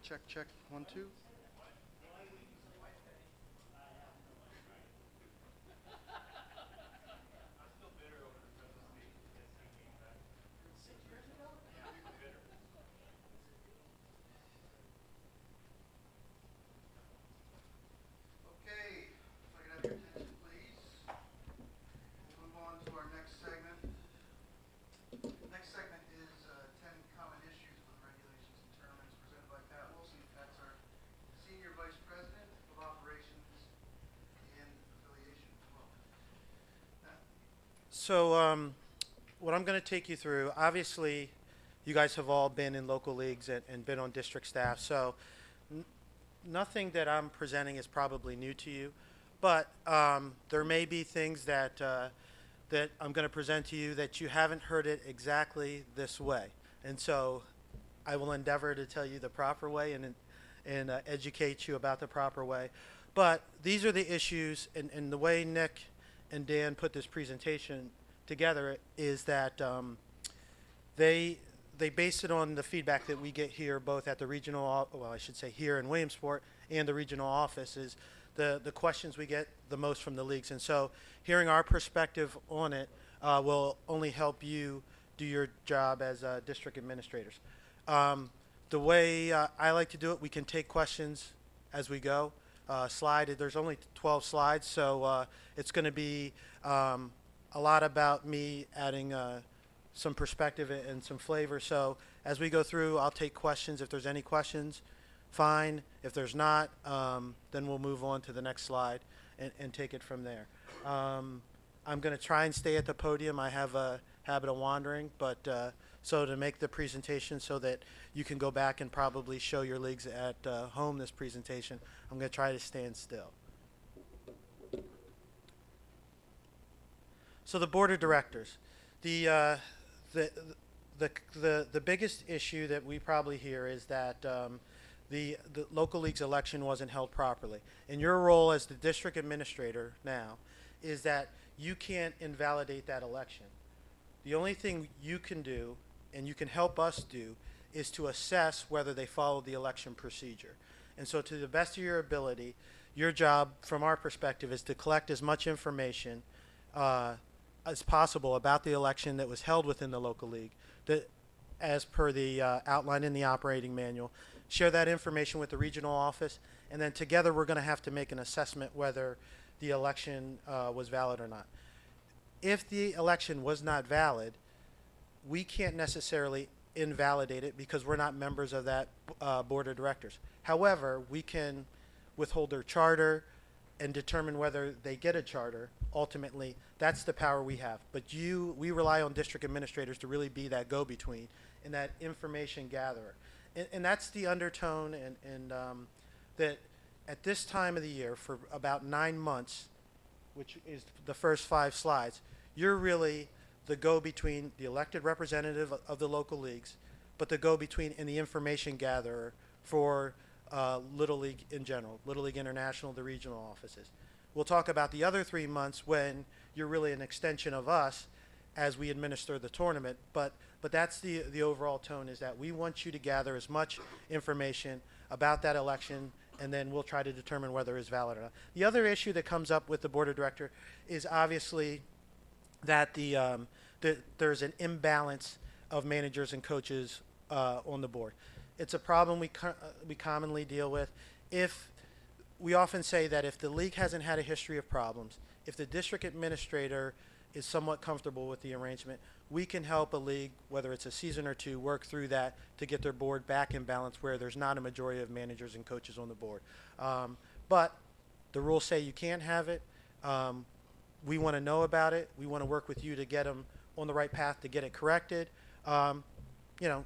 Check, check. 1, 2. Okay, if I could have your attention, please. We'll move on to our next segment. Next segment is 10 common issues with regulations and tournaments presented by Pat Wilson. Pat's our Senior Vice President of Operations and Affiliation. Welcome. Pat? What I'm going to take you through, obviously, you guys have all been in local leagues and been on district staff, so n- nothing that I'm presenting is probably new to you, but there may be things that I'm going to present to you that you haven't heard it exactly this way, and so I will endeavor to tell you the proper way and educate you about the proper way. But these are the issues, and the way Nick and Dan put this presentation together is that they they base it on the feedback that we get here, both at the regional, well, I should say here in Williamsport and the regional offices, the questions we get the most from the leagues. And so hearing our perspective on it will only help you do your job as district administrators. The way I like to do it, we can take questions as we go. There's only 12 slides, so it's going to be a lot about me adding some perspective and some flavor. So as we go through, I'll take questions. If there's any questions, fine. If there's not, then we'll move on to the next slide and take it from there. I'm going to try and stay at the podium. I have a habit of wandering, but so to make the presentation so that you can go back and probably show your leagues at home this presentation, I'm going to try to stand still. So the board of directors, the the biggest issue that we probably hear is that the local league's election wasn't held properly. And your role as the district administrator now is that you can't invalidate that election. The only thing you can do, and you can help us do, is to assess whether they followed the election procedure. And so to the best of your ability, your job from our perspective is to collect as much information as possible about the election that was held within the local league, that, as per the outline in the operating manual, share that information with the regional office, and then together we're going to have to make an assessment whether the election was valid or not. If the election was not valid, we can't necessarily invalidate it because we're not members of that board of directors. However, we can withhold their charter and determine whether they get a charter. Ultimately, that's the power we have. But we rely on district administrators to really be that go-between and that information gatherer. And that's the undertone, and that at this time of the year, for about 9 months, which is the first 5 slides, you're really the go-between, the elected representative of the local leagues, but the go-between and the information gatherer for Little League in general, Little League International, the regional offices. We'll talk about the other 3 months when you're really an extension of us as we administer the tournament, but that's the overall tone, is that we want you to gather as much information about that election, and then we'll try to determine whether it's valid or not. The other issue that comes up with the board of director is obviously that there's an imbalance of managers and coaches on the board. It's a problem we commonly deal with. If we often say that if the league hasn't had a history of problems, if the district administrator is somewhat comfortable with the arrangement, we can help a league, whether it's a season or 2, work through that to get their board back in balance where there's not a majority of managers and coaches on the board. But the rules say you can't have it. We want to know about it. We want to work with you to get them on the right path to get it corrected. You know,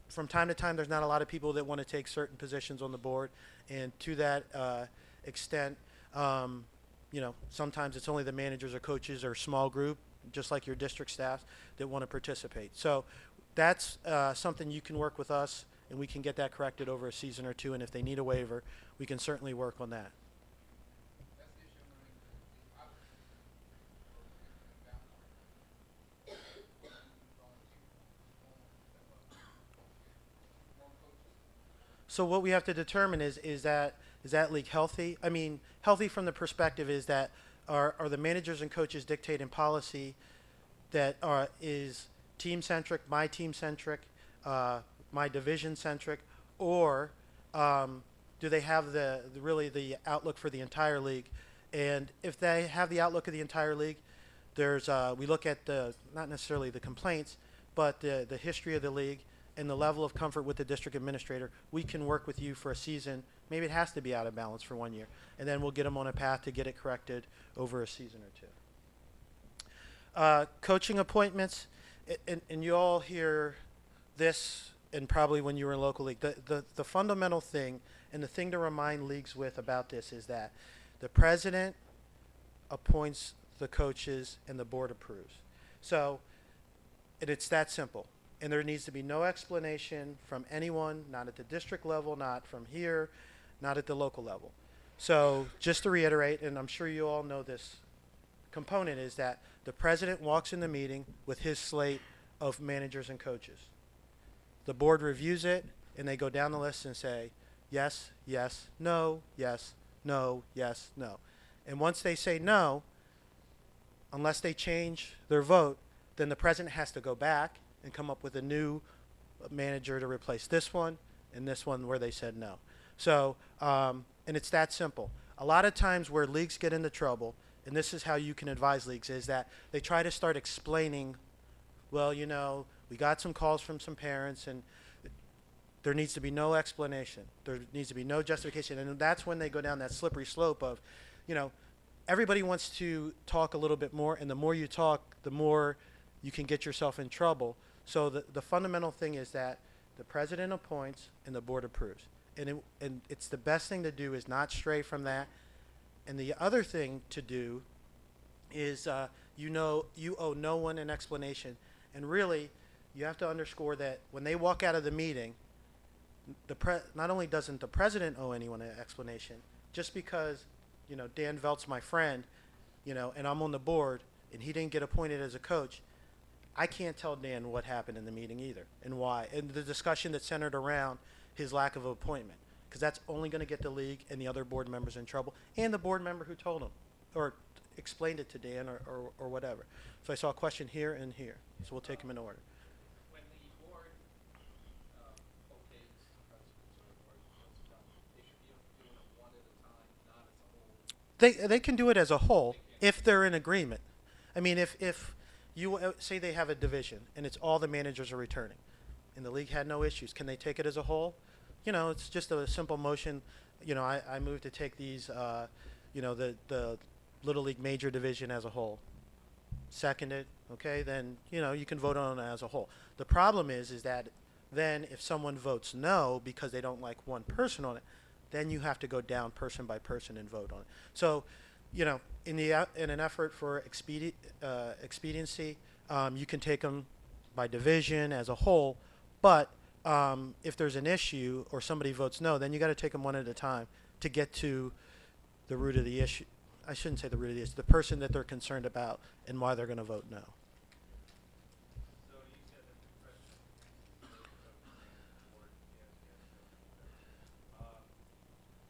from time to time, there's not a lot of people that want to take certain positions on the board, and to that extent, you know, sometimes it's only the managers or coaches or small group, just like your district staff, that want to participate. So that's something you can work with us, and we can get that corrected over a season or 2, and if they need a waiver, we can certainly work on that. So what we have to determine is that league healthy? I mean, healthy from the perspective is that are the managers and coaches dictating policy that is team centric, uh, my division centric, or do they have really the outlook for the entire league? And if they have the outlook of the entire league, there's we look at the not necessarily the complaints, but the history of the league and the level of comfort with the district administrator. We can work with you for a season. Maybe it has to be out of balance for 1 year, and then we'll get them on a path to get it corrected over a season or two. Coaching appointments, and you all hear this, and probably when you were in local league, the fundamental thing and the thing to remind leagues with about this is that the president appoints the coaches and the board approves. So, and it's that simple. And there needs to be no explanation from anyone, not at the district level, not from here, not at the local level. So just to reiterate, and I'm sure you all know this component, is that the president walks in the meeting with his slate of managers and coaches. The board reviews it, and they go down the list and say, yes, yes, no, yes, no, yes, no. And once they say no, unless they change their vote, then the president has to go back and come up with a new manager to replace this one and this one where they said no. So, and it's that simple. A lot of times where leagues get into trouble, and this is how you can advise leagues, is that they try to start explaining, well, you know, we got some calls from some parents, and there needs to be no explanation. There needs to be no justification. And that's when they go down that slippery slope of, you know, everybody wants to talk a little bit more, and the more you talk, the more you can get yourself in trouble. So the fundamental thing is that the president appoints and the board approves. And it's the best thing to do is not stray from that. And the other thing to do is, you owe no one an explanation. And really, you have to underscore that when they walk out of the meeting, not only doesn't the president owe anyone an explanation, just because, you know, Dan Velt's my friend, you know, and I'm on the board, and he didn't get appointed as a coach, I can't tell Dan what happened in the meeting either and why, and the discussion that centered around his lack of appointment, because that's only going to get the league and the other board members in trouble, and the board member who told him or explained it to Dan or whatever. So I saw a question here and here, so we'll take them in order. When the board okays presidents or what's done, they should be doing it one at a time, not as a whole. They can do it as a whole if they're in agreement. I mean, if you say they have a division and it's all the managers are returning, and the league had no issues, can they take it as a whole? You know, it's just a simple motion. You know, I move to take these, you know, the Little League Major Division as a whole. Seconded, okay, then, you know, you can vote on it as a whole. The problem is that then if someone votes no because they don't like one person on it, then you have to go down person by person and vote on it. So, you know, in an effort for expediency, you can take them by division as a whole, but if there's an issue or somebody votes no, then you got to take them one at a time to get to the root of the issue. I shouldn't say the root of the issue, the person that they're concerned about and why they're going to vote no. So you said that the president board,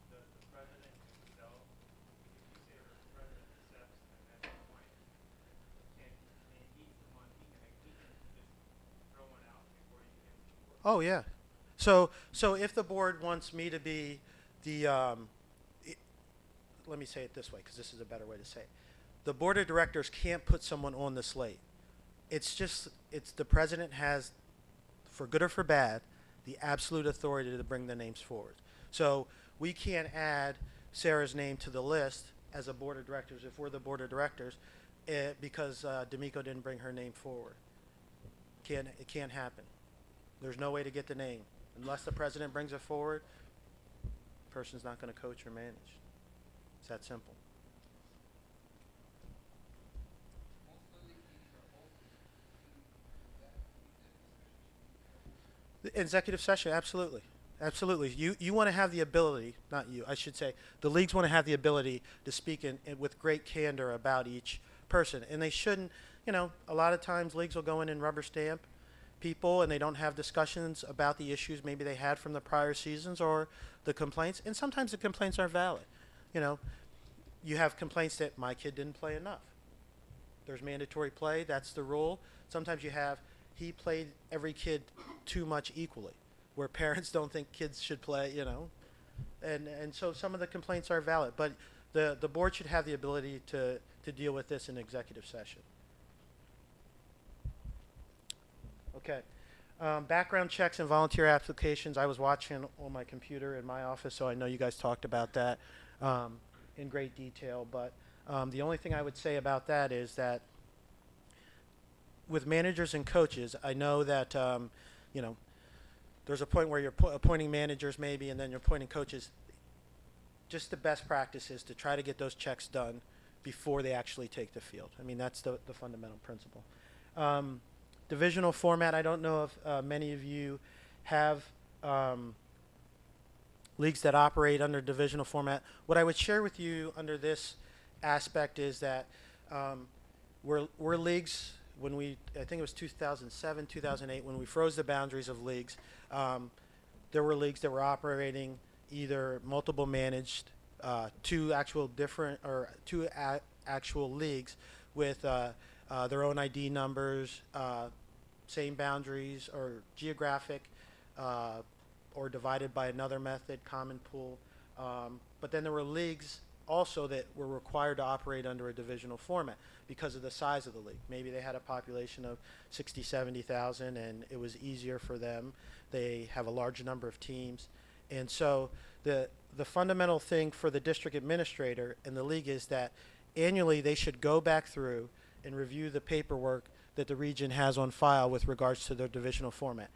does the president himself, if you say the president accepts and then appoints, can he someone he can just throw one out before you get to the board? Oh yeah. So if the board wants me to be the let me say it this way because this is a better way to say it. The board of directors can't put someone on the slate. It's the president has, for good or for bad, the absolute authority to bring the names forward. So we can't add Sarah's name to the list as a board of directors if we're the board of directors because D'Amico didn't bring her name forward. It can't happen. There's no way to get the name. Unless the president brings it forward, the person's not going to coach or manage. It's that simple. The executive session, absolutely. Absolutely. You want to have the ability, not you, I should say, the leagues want to have the ability to speak with great candor about each person. And they shouldn't, you know, a lot of times leagues will go in and rubber stamp, people and they don't have discussions about the issues maybe they had from the prior seasons or the complaints. And sometimes the complaints are valid. You know, you have complaints that my kid didn't play enough. There's mandatory play. That's the rule. Sometimes you have he played every kid too much equally, where parents don't think kids should play, you know. And so some of the complaints are valid. But the board should have the ability to deal with this in executive session. Okay. Background checks and volunteer applications. I was watching on my computer in my office, so I know you guys talked about that in great detail. But the only thing I would say about that is that with managers and coaches, I know that, you know, there's a point where you're appointing managers maybe and then you're appointing coaches. Just the best practice is to try to get those checks done before they actually take the field. I mean, that's the fundamental principle. Divisional format, I don't know if many of you have leagues that operate under divisional format. What I would share with you under this aspect is that we're leagues, when I think it was 2007, 2008, when we froze the boundaries of leagues, there were leagues that were operating either multiple managed, two actual leagues with their own ID numbers, same boundaries or geographic, or divided by another method, common pool. But then there were leagues also that were required to operate under a divisional format because of the size of the league. Maybe they had a population of 60, 70,000 and it was easier for them. They have a large number of teams. And so the fundamental thing for the district administrator and the league is that annually they should go back through and review the paperwork that the region has on file with regards to their divisional format.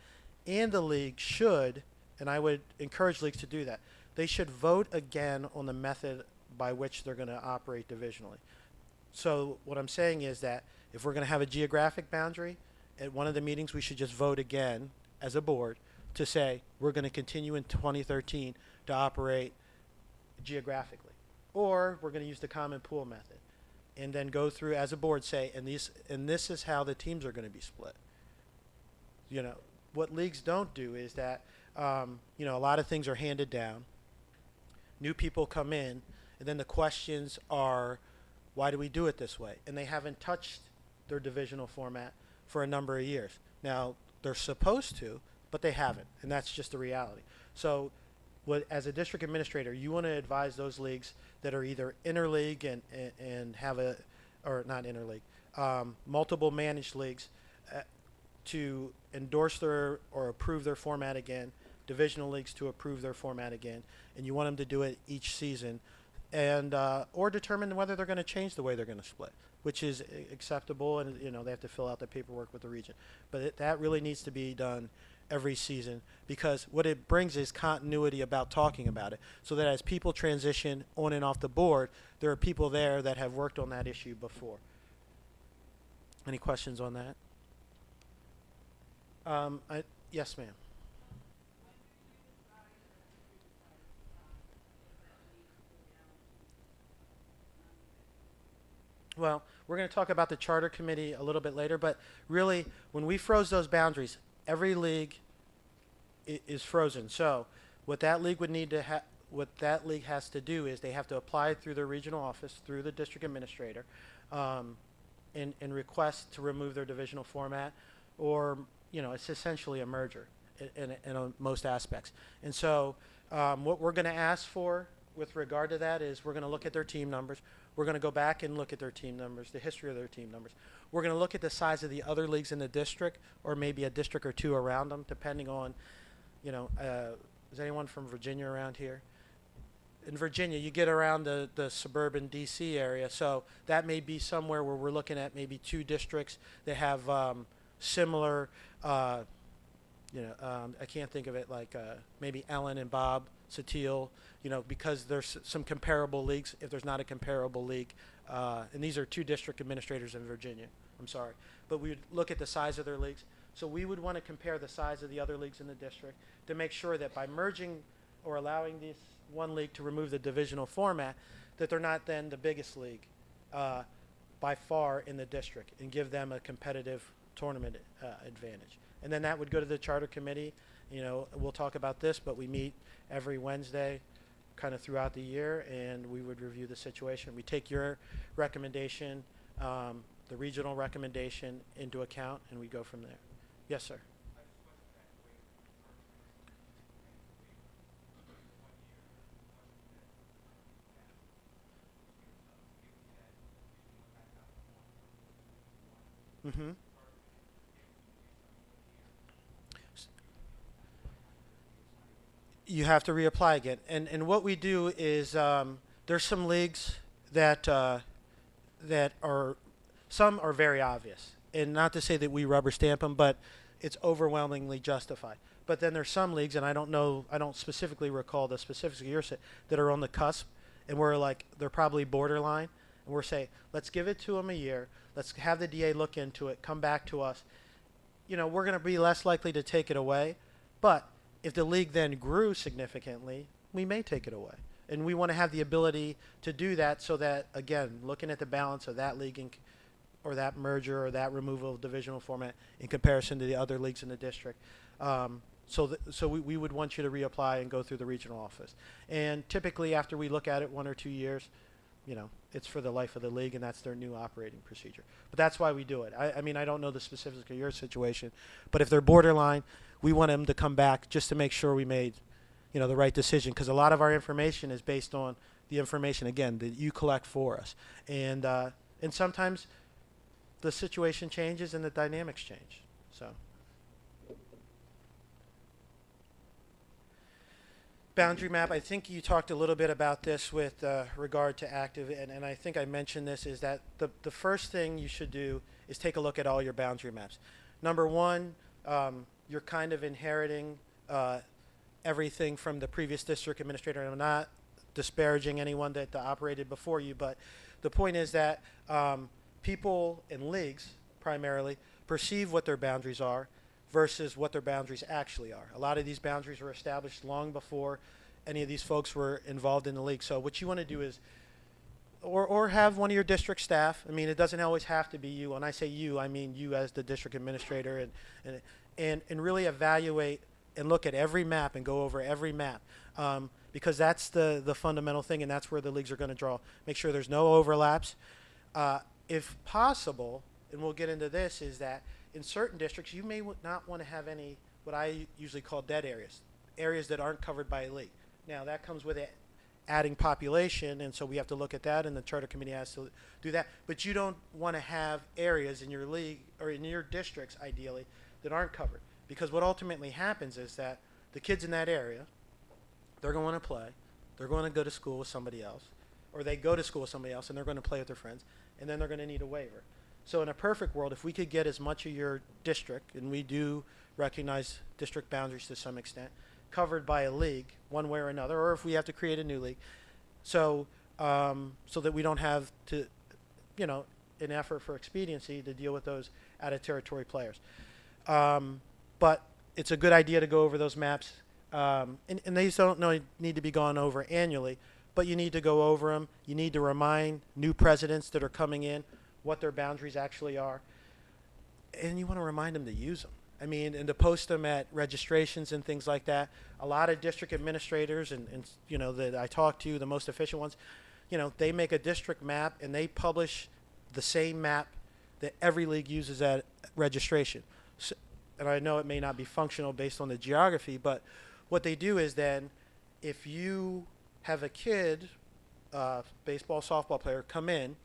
And the league should, and I would encourage leagues to do that, they should vote again on the method by which they're going to operate divisionally. So what I'm saying is that if we're going to have a geographic boundary, at one of the meetings we should just vote again as a board to say we're going to continue in 2013 to operate geographically. Or we're going to use the common pool method. And then go through as a board, say, and this is how the teams are going to be split. You know, what leagues don't do is that, you know, a lot of things are handed down. New people come in, and then the questions are, why do we do it this way? And they haven't touched their divisional format for a number of years. Now, they're supposed to, but they haven't, and that's just the reality. So as a district administrator, you want to advise those leagues that are either interleague and have or not interleague, multiple managed leagues to endorse their or approve their format again, divisional leagues to approve their format again, and you want them to do it each season, and or determine whether they're going to change the way they're going to split, which is acceptable, and you know they have to fill out the paperwork with the region, but that really needs to be done every season, because what it brings is continuity about talking about it, so that as people transition on and off the board, there are people there that have worked on that issue before. Any questions on that? Yes, ma'am. Well, we're going to talk about the charter committee a little bit later, but really, when we froze those boundaries, every league is frozen. So what that league would need to what that league has to do is they have to apply through their regional office, through the district administrator, and request to remove their divisional format, or you know, it's essentially a merger in most aspects. And so what we're going to ask for with regard to that is we're going to look at their team numbers. We're going to go back and look at their team numbers, the history of their team numbers. We're going to look at the size of the other leagues in the district, or maybe a district or two around them, depending on, you know, is anyone from Virginia around here? In Virginia, you get around the suburban D.C. area, so that may be somewhere where we're looking at maybe two districts that have similar, you know, I can't think of it like maybe Ellen and Bob Satile, you know, because there's some comparable leagues. If there's not a comparable league, and these are two district administrators in Virginia, I'm sorry, but we would look at the size of their leagues. So we would want to compare the size of the other leagues in the district to make sure that by merging or allowing this one league to remove the divisional format, that they're not then the biggest league by far in the district, and give them a competitive tournament advantage. And then that would go to the charter committee. You know, we'll talk about this, but we meet every Wednesday kind of throughout the year, and we would review the situation. We take your recommendation, the regional recommendation into account, and we go from there. Yes, sir. Mm-hmm. You have to reapply again. And what we do is there's some leagues that that are some are very obvious, and not to say that we rubber stamp them, but it's overwhelmingly justified. But then there's some leagues, and I don't know, I don't specifically recall the specifics of your set, that are on the cusp, and we're like they're probably borderline, and we're saying let's give it to them a year, let's have the DA look into it, come back to us. You know, we're going to be less likely to take it away, but if the league then grew significantly, we may take it away. And we want to have the ability to do that so that, again, looking at the balance of that league or that merger or that removal of divisional format in comparison to the other leagues in the district. So we would want you to reapply and go through the regional office. And typically after we look at it 1 or 2 years, you know, it's for the life of the league, and that's their new operating procedure. But that's why we do it. I mean, I don't know the specifics of your situation, but if they're borderline, we want them to come back just to make sure we made, you know, the right decision, because a lot of our information is based on the information, again, that you collect for us. And sometimes the situation changes and the dynamics change. So. Boundary map, I think you talked a little bit about this with regard to active, and I think I mentioned this, is that the first thing you should do is take a look at all your boundary maps. Number one, you're kind of inheriting everything from the previous district administrator, and I'm not disparaging anyone that operated before you, but the point is that people in leagues primarily perceive what their boundaries are versus what their boundaries actually are. A lot of these boundaries were established long before any of these folks were involved in the league. So what you want to do is, or have one of your district staff. I mean, it doesn't always have to be you. When I say you, I mean you as the district administrator, and really evaluate and look at every map and go over every map, because that's the fundamental thing, and that's where the leagues are going to draw. Make sure there's no overlaps. If possible, and we'll get into this, is that in certain districts, you may not want to have any, what I usually call dead areas, areas that aren't covered by a league. Now, that comes with it adding population, and so we have to look at that, and the charter committee has to do that. But you don't want to have areas in your league, or in your districts, ideally, that aren't covered. Because what ultimately happens is that the kids in that area, they're going to play, they're going to go to school with somebody else, or they go to school with somebody else, and they're going to play with their friends, and then they're going to need a waiver. So in a perfect world, if we could get as much of your district, and we do recognize district boundaries to some extent, covered by a league one way or another, or if we have to create a new league, so so that we don't have to, you know, an effort for expediency to deal with those out-of-territory players. But it's a good idea to go over those maps, and these don't need to be gone over annually, but you need to go over them. You need to remind new presidents that are coming in what their boundaries actually are, and you want to remind them to use them. I mean, and to post them at registrations and things like that. A lot of district administrators and you know, that I talk to, the most efficient ones, you know, they make a district map and they publish the same map that every league uses at registration. So, and I know it may not be functional based on the geography, but what they do is then, if you have a kid, baseball, softball player, come in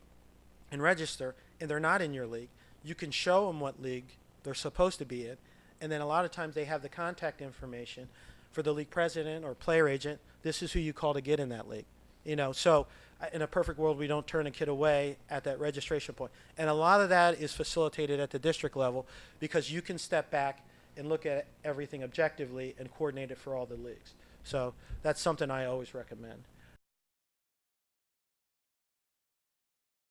and register, and they're not in your league, you can show them what league they're supposed to be in, and then a lot of times they have the contact information for the league president or player agent. This is who you call to get in that league. You know, so in a perfect world, we don't turn a kid away at that registration point. And a lot of that is facilitated at the district level, because you can step back and look at everything objectively and coordinate it for all the leagues. So that's something I always recommend.